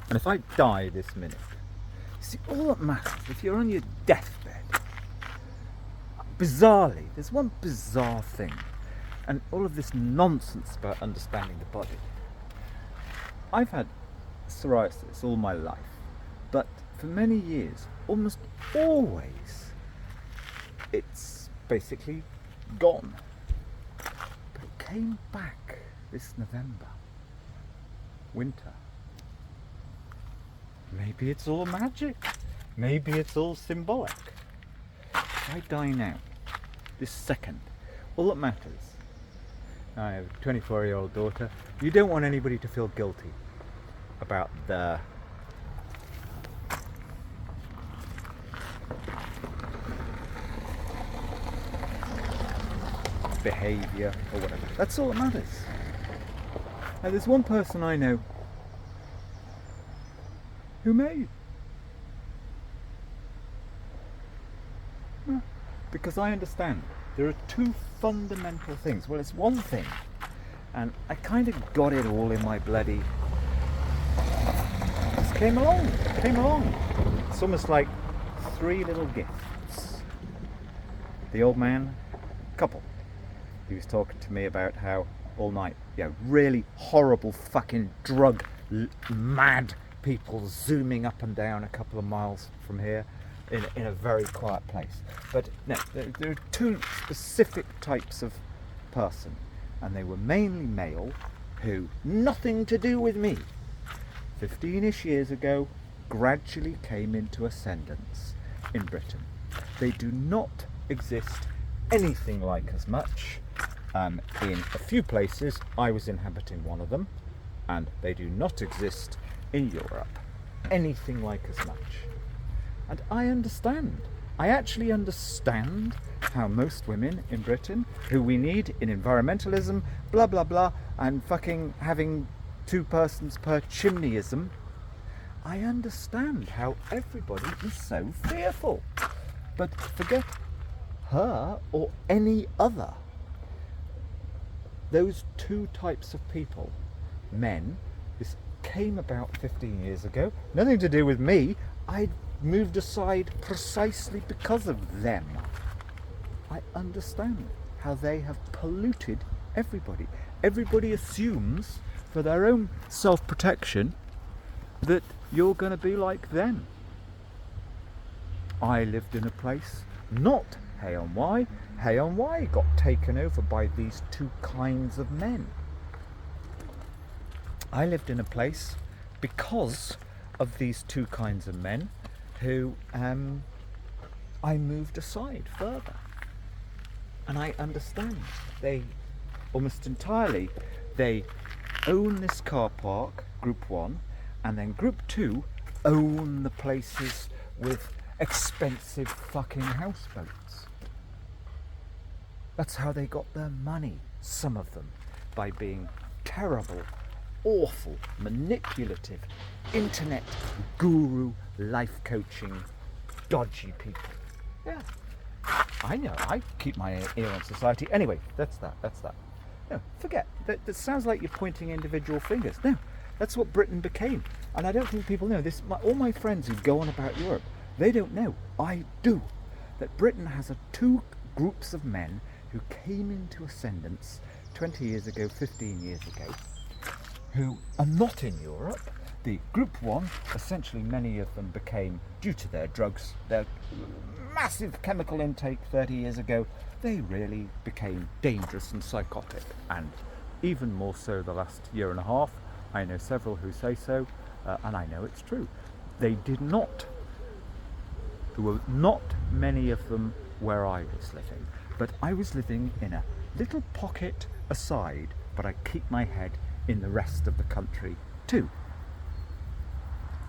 And if I die this minute, see, all that matters, if you're on your deathbed, bizarrely, there's one bizarre thing, and all of this nonsense about understanding the body. I've had psoriasis all my life, but for many years, almost always, it's basically gone. But it came back this November, winter. Maybe it's all magic. Maybe it's all symbolic. If I die now, this second, all that matters. I have a 24-year-old daughter. You don't want anybody to feel guilty about their behaviour or whatever. That's all that matters. Now, there's one person I know who may. Because I understand there are two fundamental things. Well, it's one thing, and I kind of got it all in my bloody. Just came along. It's almost like three little gifts. The old man, couple. He was talking to me about how all night, really horrible fucking drug mad people zooming up and down a couple of miles from here in a very quiet place. But no, there are two specific types of person, and they were mainly male, who, nothing to do with me, 15-ish years ago, gradually came into ascendance in Britain. They do not exist anything like as much. In a few places, I was inhabiting one of them, and they do not exist in Europe anything like as much. And I understand. I actually understand how most women in Britain, who we need in environmentalism, blah blah blah, and fucking having 2 persons per chimneyism, I understand how everybody is so fearful. But forget her or any other. Those two types of people, men, this came about 15 years ago, nothing to do with me. I moved aside precisely because of them. I understand how they have polluted everybody. Everybody assumes, for their own self-protection, that you're going to be like them. I lived in a place, not Hay-on-Wye. Hay-on-Wye got taken over by these two kinds of men. I lived in a place because of these two kinds of men who I moved aside further. And I understand they almost entirely, they own this car park, Group 1, and then Group 2 own the places with expensive fucking houseboats. That's how they got their money, some of them, by being terrible, awful, manipulative, internet guru, life coaching, dodgy people. Yeah, I know, I keep my ear on society. Anyway, that's that. No, forget, that sounds like you're pointing individual fingers. No, that's what Britain became. And I don't think people know this. All my friends who go on about Europe, they don't know, I do, that Britain has two groups of men who came into ascendance 20 years ago, 15 years ago, who are not in Europe. The Group 1, essentially many of them became, due to their drugs, their massive chemical intake 30 years ago, they really became dangerous and psychotic. And even more so the last year and a half. I know several who say so, and I know it's true. They did not. There were not many of them where I was living, but I was living in a little pocket aside, but I keep my head in the rest of the country too.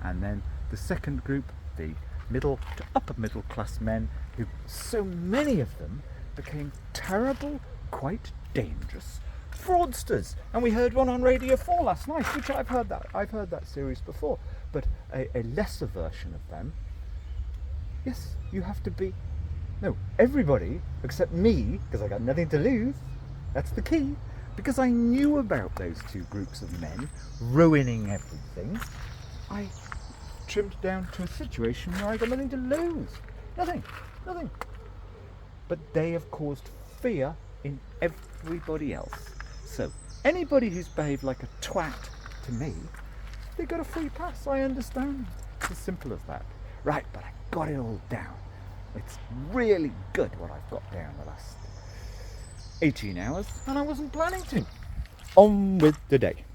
And then the second group, the middle to upper middle class men, who so many of them became terrible, quite dangerous fraudsters. And we heard one on Radio 4 last night, which I've heard that series before, but a lesser version of them. Yes, you have to be, no, everybody except me, because I got nothing to lose. That's the key. Because I knew about those two groups of men ruining everything. I trimmed down to a situation where I got nothing to lose. Nothing. But they have caused fear in everybody else. So anybody who's behaved like a twat to me, they got a free pass. I understand. It's as simple as that. Right, but I got it all down. It's really good what I've got down the last 18 hours, and I wasn't planning to. On with the day.